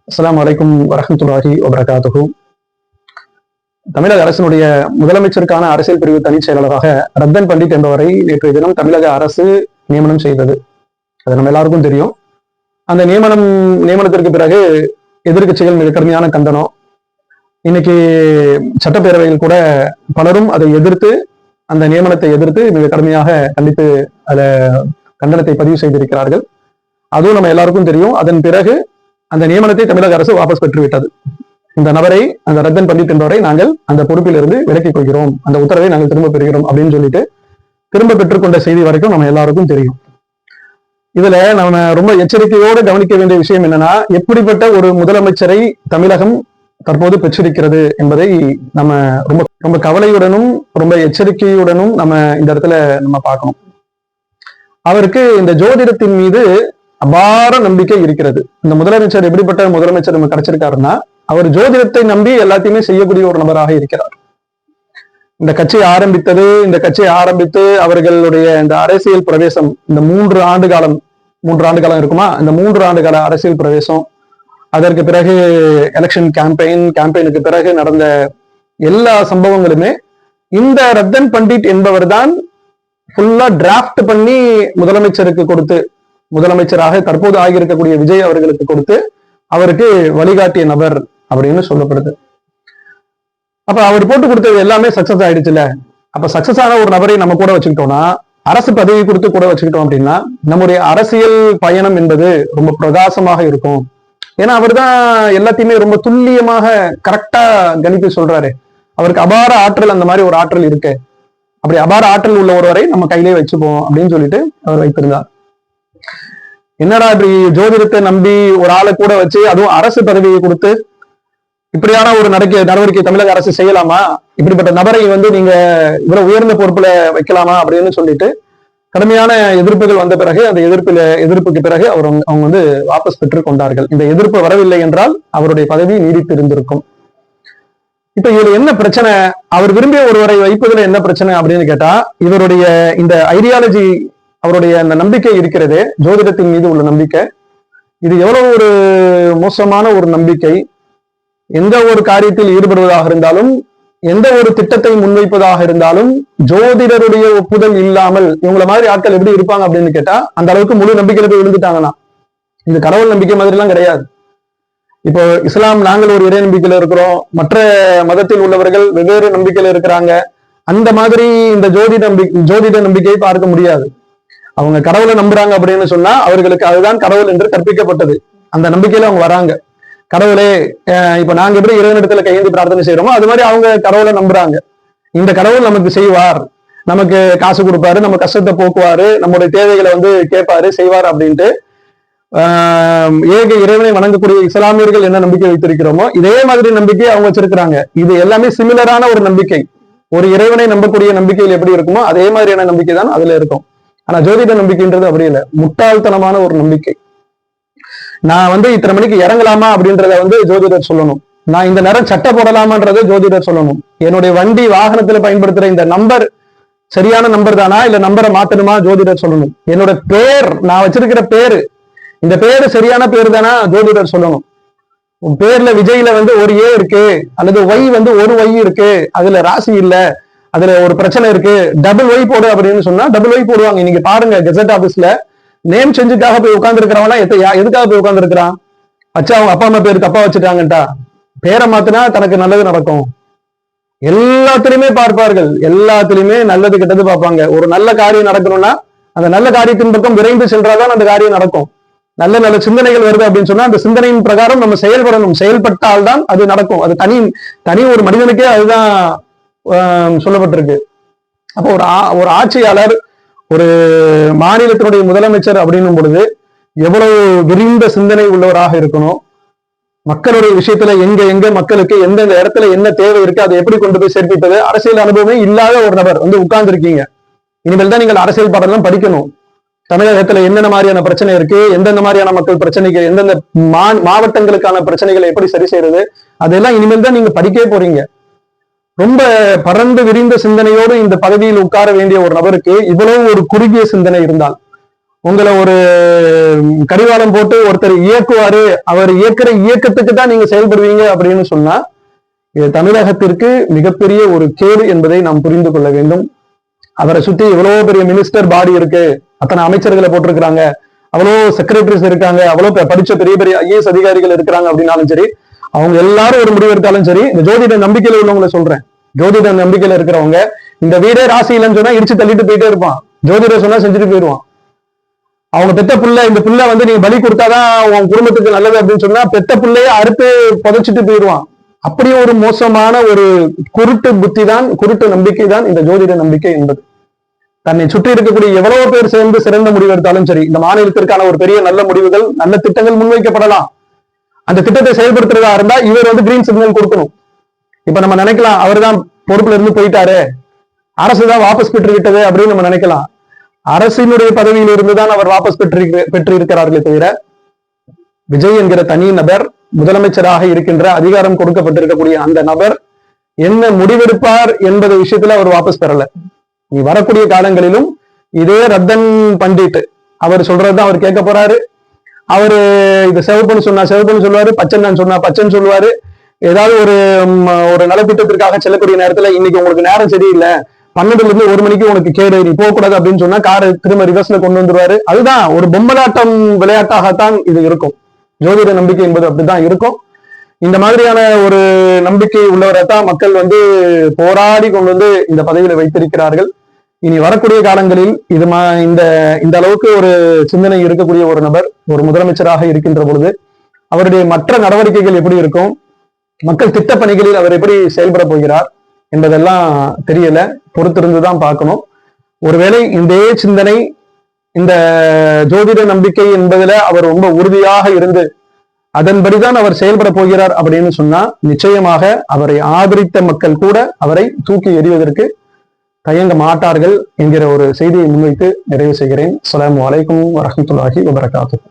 அஸ்ஸலாமு அலைக்கும் வரஹ்மத்துல்லாஹி வபரகாத்துஹு. தமிழக அரசினுடைய முதலமைச்சருக்கான அரசியல் பிரிவு தனிச் செயலாளராக ரத்தன் பண்டிட் என்பவரை நேற்றைய தினம் தமிழக அரசு நியமனம் செய்தது. அது நம்ம எல்லாருக்கும் தெரியும். அந்த நியமனத்திற்கு பிறகு எதிர்க்கட்சிகள் மிக கடுமையான கண்டனம். இன்னைக்கு சட்டப்பேரவையில் கூட பலரும் அதை எதிர்த்து, அந்த நியமனத்தை எதிர்த்து மிக கடுமையாக கண்டித்து அதுல கண்டனத்தை பதிவு செய்திருக்கிறார்கள். அதுவும் நம்ம எல்லாருக்கும் தெரியும். அதன் பிறகு அந்த நியமனத்தை தமிழக அரசு வாபஸ் பெற்றுவிட்டது. இந்த நபரை, அந்த ரத்தன் பண்டிட் என்பவரை நாங்கள் அந்த பொறுப்பிலிருந்து விலக்கிக் கொள்கிறோம், அந்த உத்தரவை நாங்கள் திரும்ப பெறுகிறோம் அப்படின்னு சொல்லிட்டு திரும்ப பெற்றுக்கொண்ட செய்தி வரைக்கும் நம்ம எல்லாருக்கும் தெரியும். இதுல நம்ம ரொம்ப எச்சரிக்கையோடு கவனிக்க வேண்டிய விஷயம் என்னன்னா, எப்படிப்பட்ட ஒரு முதலமைச்சரை தமிழகம் தற்போது பெற்றிருக்கிறது என்பதை நம்ம ரொம்ப ரொம்ப கவலையுடனும் ரொம்ப எச்சரிக்கையுடனும் நம்ம இந்த இடத்துல நம்ம பார்க்கணும். அவருக்கு இந்த ஜோதிடத்தின் மீது அபார நம்பிக்கை இருக்கிறது. இந்த முதலமைச்சர் எப்படிப்பட்ட முதலமைச்சர் நம்ம கிடைச்சிருக்காருன்னா, அவர் ஜோதிடத்தை நம்பி எல்லாத்தையுமே செய்யக்கூடிய ஒரு நபராக இருக்கிறார். இந்த கட்சியை ஆரம்பித்து அவர்களுடைய இந்த அரசியல் பிரவேசம், இந்த 3 ஆண்டு காலம் இருக்குமா, இந்த 3 ஆண்டு கால அரசியல் பிரவேசம், அதற்கு பிறகு எலெக்ஷன் கேம்பெயினுக்கு பிறகு நடந்த எல்லா சம்பவங்களுமே இந்த ரத்தன் பண்டிட் என்பவர் தான் ஃபுல்லா டிராஃப்ட் பண்ணி முதலமைச்சருக்கு கொடுத்து, முதலமைச்சராக தற்போது ஆகியிருக்கக்கூடிய விஜய் அவர்களுக்கு கொடுத்து அவருக்கு வழிகாட்டிய நபர் அப்படின்னு சொல்லப்படுது. அப்ப அவர் போட்டு கொடுத்தது எல்லாமே சக்சஸ் ஆயிடுச்சுல. அப்ப சக்சஸ் ஆன ஒரு நபரை நம்ம கூட வச்சுக்கிட்டோம்னா, அரசு பதவி கொடுத்து கூட வச்சுக்கிட்டோம் அப்படின்னா, நம்முடைய அரசியல் பயணம் என்பது ரொம்ப பிரகாசமாக இருக்கும். ஏன்னா அவர் தான் எல்லாத்தையுமே ரொம்ப துல்லியமாக கரெக்டா கணித்து சொல்றாரு. அவருக்கு அபார ஆற்றல், அந்த மாதிரி ஒரு ஆற்றல் இருக்கு. அப்படி அபார ஆற்றல் உள்ள ஒருவரை நம்ம கையிலே வச்சுப்போம் அப்படின்னு சொல்லிட்டு அவர் வைத்திருந்தார். என்னடா இப்படி ஜோதிடத்தை நம்பி ஒரு ஆளை கூட வச்சு, அதுவும் அரசு பதவியை கொடுத்து இப்படியான ஒரு நடவடிக்கை தமிழக அரசு செய்யலாமா? இப்படிப்பட்ட நபரை நீங்க இவ்வளவு உயர்ந்த பொறுப்புல வைக்கலாமா அப்படின்னு சொல்லிட்டு கடுமையான எதிர்ப்புகள் வந்த பிறகு, அந்த எதிர்ப்புக்கு பிறகு அவங்க வாபஸ் பெற்றுக் கொண்டார்கள். இந்த எதிர்ப்பு வரவில்லை என்றால் அவருடைய பதவி நீடித்து இருந்திருக்கும். இப்ப இதுல என்ன பிரச்சனை? அவர் விரும்பிய ஒருவரை வைப்பதுல என்ன பிரச்சனை அப்படின்னு கேட்டா, இவருடைய இந்த ஐடியாலஜி, அவருடைய அந்த நம்பிக்கை இருக்கிறது, ஜோதிடத்தின் மீது உள்ள நம்பிக்கை, இது எவ்வளவு ஒரு மோசமான ஒரு நம்பிக்கை. எந்த ஒரு காரியத்தில் ஈடுபடுவதாக இருந்தாலும், எந்த ஒரு திட்டத்தை முன்வைப்பதாக இருந்தாலும், ஜோதிடருடைய ஒப்புதல் இல்லாமல் இவங்கள மாதிரி ஆட்கள் எப்படி இருப்பாங்க அப்படின்னு கேட்டா, அந்த அளவுக்கு முழு நம்பிக்கையில போய் விழுந்துட்டாங்கன்னா, இந்த கடவுள் நம்பிக்கை மாதிரி எல்லாம் கிடையாது. இப்போ இஸ்லாம், நாங்கள் ஒரு இறை நம்பிக்கையில இருக்கிறோம், மற்ற மதத்தில் உள்ளவர்கள் வெவ்வேறு நம்பிக்கையில இருக்கிறாங்க. அந்த மாதிரி இந்த ஜோதிட நம்பிக்கையை பார்க்க முடியாது. அவங்க கடவுளை நம்புறாங்க அப்படின்னு சொன்னா அவர்களுக்கு அதுதான் கடவுள் என்று கற்பிக்கப்பட்டது. அந்த நம்பிக்கையில அவங்க வராங்க. கடவுளே, இப்ப நாங்க எப்படி இறைவனிடத்துல கையேந்தி பிரார்த்தனை செய்யறோமோ அது மாதிரி அவங்க கடவுளை நம்புறாங்க. இந்த கடவுள் நமக்கு செய்வார், நமக்கு காசு கொடுப்பாரு, நம்ம கஷ்டத்தை போக்குவாரு, நம்முடைய தேவைகளை கேட்பாரு, செய்வார் அப்படின்ட்டு ஏக இறைவனை வணங்கக்கூடிய இஸ்லாமியர்கள் என்ன நம்பிக்கை வைத்திருக்கிறோமோ இதே மாதிரி நம்பிக்கை அவங்க வச்சிருக்கிறாங்க. இது எல்லாமே சிமிலரான ஒரு நம்பிக்கை. ஒரு இறைவனை நம்பக்கூடிய நம்பிக்கையில் எப்படி இருக்குமோ அதே மாதிரியான நம்பிக்கை தான் அதுல இருக்கும். ஆனா ஜோதிட நம்பிக்கைன்றது அப்படி இல்லை, முட்டாள்தனமான ஒரு நம்பிக்கை. நான் இத்தனை மணிக்கு இறங்கலாமா அப்படின்றத ஜோதிடர் சொல்லணும். நான் இந்த நேரம் சட்டை போடலாமான்றதை ஜோதிடர் சொல்லணும். என்னுடைய வண்டி வாகனத்துல பயன்படுத்துற இந்த நம்பர் சரியான நம்பர் தானா, இல்ல நம்பரை மாத்தணுமா, ஜோதிடர் சொல்லணும். என்னோட பேர், நான் வச்சிருக்கிற பேரு, இந்த பேரு சரியான பேரு தானா, ஜோதிடர் சொல்லணும். உன் பேர்ல விஜய்ல ஒரு ஏ இருக்கு, அல்லது ஒய் ஒரு ஒய் இருக்கு, அதுல ராசி இல்ல, அதுல ஒரு பிரச்சனை இருக்கு, டபுள் ஒய் போடு அப்படின்னு சொன்னா டபுள் ஒய் போடுவாங்க. நீங்க பாருங்க, கெசட் ஆபீஸ்ல நேம் சேஞ்சுக்காக போய் உட்கார்ந்து இருக்கிறவனா எதுக்காக போய் உட்கார்ந்து இருக்கிறான்? வச்சா அவங்க அப்பா அம்மா பேரு தப்பா வச்சுட்டாங்கட்டா, பேரை மாத்தினா தனக்கு நல்லது நடக்கும். எல்லாத்திலுமே பார்ப்பார்கள், எல்லாத்திலுமே நல்லது கெட்டது பார்ப்பாங்க. ஒரு நல்ல காரியம் நடக்கணும்னா அந்த நல்ல காரியத்தின் பக்கம் விரைந்து சென்றாதான் அந்த காரியம் நடக்கும். நல்ல நல்ல சிந்தனைகள் வருது அப்படின்னு சொன்னா அந்த சிந்தனையின் பிரகாரம் நம்ம செயல்படணும். செயல்பட்டால்தான் அது நடக்கும். அது தனி ஒரு மனிதனுக்கே அதுதான் சொல்லப்பட்டிருக்கு. அப்போ ஒரு ஆட்சியாளர், ஒரு மாநிலத்தினுடைய முதலமைச்சர் அப்படின்னும் பொழுது எவ்வளவு விரிந்த சிந்தனை உள்ளவராக இருக்கணும். மக்களுடைய விஷயத்துல எங்க மக்களுக்கு எந்தெந்த இடத்துல என்ன தேவை இருக்கு, அதை எப்படி கொண்டு போய் சேர்ப்பிப்பது. அரசியல் அனுபவமே இல்லாத ஒரு நபர் உட்கார்ந்து இருக்கீங்க. இனிமேல் தான் நீங்கள் அரசியல் பாடலாம் படிக்கணும். தமிழகத்துல என்னென்ன மாதிரியான பிரச்சனை இருக்கு, எந்தெந்த மாதிரியான மக்கள் பிரச்சனைக்கு, எந்தெந்த மாவட்டங்களுக்கான பிரச்சனைகளை எப்படி சரி செய்யறது, அதெல்லாம் இனிமேல் தான் நீங்க படிக்கவே போறீங்க. ரொம்ப பறந்து விரிந்த சிந்தனையோடு இந்த பதவியில் உட்கார வேண்டிய ஒரு நபருக்கு இவ்வளவு ஒரு குறுகிய சிந்தனை இருந்தால், உங்களை ஒரு கடிவாளம் போட்டு ஒருத்தர் இயக்குவாரு, அவர் இயக்குற இயக்கத்துக்கு தான் நீங்க செயல்படுவீங்க அப்படின்னு சொன்னா இது தமிழகத்திற்கு மிகப்பெரிய ஒரு கேடு என்பதை நாம் புரிந்து கொள்ள வேண்டும். அவரை சுத்தி எவ்வளவு பெரிய மினிஸ்டர் பாடி இருக்கு, அத்தனை அமைச்சர்களை போட்டிருக்கிறாங்க, அவ்வளோ செக்ரட்டரிஸ் இருக்காங்க, அவ்வளவு படிச்ச பெரிய பெரிய ஐஏஎஸ் அதிகாரிகள் இருக்கிறாங்க அப்படின்னாலும் சரி, அவங்க எல்லாரும் ஒரு முடிவு எடுத்தாலும் சரி, இந்த ஜோதிட நம்பிக்கையில உள்ளவங்களை சொல்றேன், ஜோதிட நம்பிக்கையில இருக்கிறவங்க இந்த வீடே ராசி இல்லைன்னு சொன்னா இடிச்சு தள்ளிட்டு போயிட்டே இருப்பான், ஜோதிடர் சொன்னா செஞ்சுட்டு போயிடுவான். அவங்க பெத்த புள்ள, இந்த புள்ள வந்து நீங்க பலி கொடுத்தாதான் உன் குடும்பத்துக்கு நல்லது அப்படின்னு சொன்னா பெத்த புள்ளைய அறுத்து புதைச்சிட்டு போயிடுவான். அப்படியே ஒரு மோசமான ஒரு குருட்டு புத்தி தான், குருட்டு நம்பிக்கை தான் இந்த ஜோதிட நம்பிக்கை என்பது. தன்னை சுற்றி இருக்கக்கூடிய எவ்வளவு பேர் சேர்ந்து சிறந்த முடிவு எடுத்தாலும் சரி, இந்த மாநிலத்திற்கான ஒரு பெரிய நல்ல முடிவுகள், நல்ல திட்டங்கள் முன்வைக்கப்படலாம். அந்த திட்டத்தை செயல்படுத்துறதா இருந்தா இவர் வந்து கிரீன் சிக்னல் கொடுக்கணும். இப்ப நம்ம நினைக்கலாம் அவர் தான் பொறுப்புல இருந்து போயிட்டாரு, அரசு தான் வாபஸ் பெற்று விட்டது அப்படின்னு நம்ம நினைக்கலாம். அரசினுடைய பதவியில் இருந்துதான் அவர் வாபஸ் பெற்று இருக்கிறார்களே தவிர, விஜய் என்கிற தனி நபர் முதலமைச்சராக இருக்கின்ற அதிகாரம் கொடுக்கப்பட்டிருக்கக்கூடிய அந்த நபர் என்ன முடிவெடுப்பார் என்பது விஷயத்துல அவர் வாபஸ் பெறல. நீ வரக்கூடிய காலங்களிலும் இதே ரத்தன் பண்டிட் அவர் சொல்றதுதான் அவர் கேட்க போறாரு. அவரு இது சிவப்புன்னு சொன்னா சிவப்புன்னு சொல்லுவாரு, பச்சைன்னு சொன்னா பச்சைன்னு சொல்லுவாரு. ஏதாவது ஒரு நலத்திட்டத்திற்காக செல்லக்கூடிய நேரத்துல இன்னைக்கு உங்களுக்கு நேரம் சரியில்லை, 12ல இருந்து 1 மணிக்கு உனக்கு கேடு, நீ போகக்கூடாது அப்படின்னு சொன்னா காரை திரும்ப ரிவர்ஸ்ல கொண்டு வந்துருவாரு. அதுதான் ஒரு பொம்மலாட்டம் விளையாட்டாகத்தான் இது இருக்கும். ஜோதிட நம்பிக்கை என்பது அப்படிதான் இருக்கும். இந்த மாதிரியான ஒரு நம்பிக்கை உள்ளவரை தான் மக்கள் வந்து போராடி கொண்டு வந்து இந்த பதவியில வைத்திருக்கிறார்கள். இனி வரக்கூடிய காலங்களில் இந்த அளவுக்கு ஒரு சிந்தனை இருக்கக்கூடிய ஒரு நபர் ஒரு முதலமைச்சராக இருக்கின்ற பொழுது அவருடைய மற்ற நடவடிக்கைகள் எப்படி இருக்கும், மக்கள் திட்ட பணிகளில் அவர் எப்படி செயல்பட போகிறார் என்பதெல்லாம் தெரியல, பொறுத்திருந்துதான் பார்க்கணும். ஒருவேளை இந்த சிந்தனை, இந்த ஜோதிட நம்பிக்கை என்பதுல அவர் ரொம்ப உறுதியாக இருந்து அதன்படிதான் அவர் செயல்பட போகிறார் அப்படின்னு சொன்னா நிச்சயமாக அவரை ஆதரித்த மக்கள் கூட அவரை தூக்கி எறிவதற்கு தயங்க மாட்டார்கள் என்கிற ஒரு செய்தியை முன்வைத்து நிறைவு செய்கிறேன். அஸ்ஸலாமு அலைக்கும் வரஹ்மத்துல்லாஹி வபரகாத்துஹு.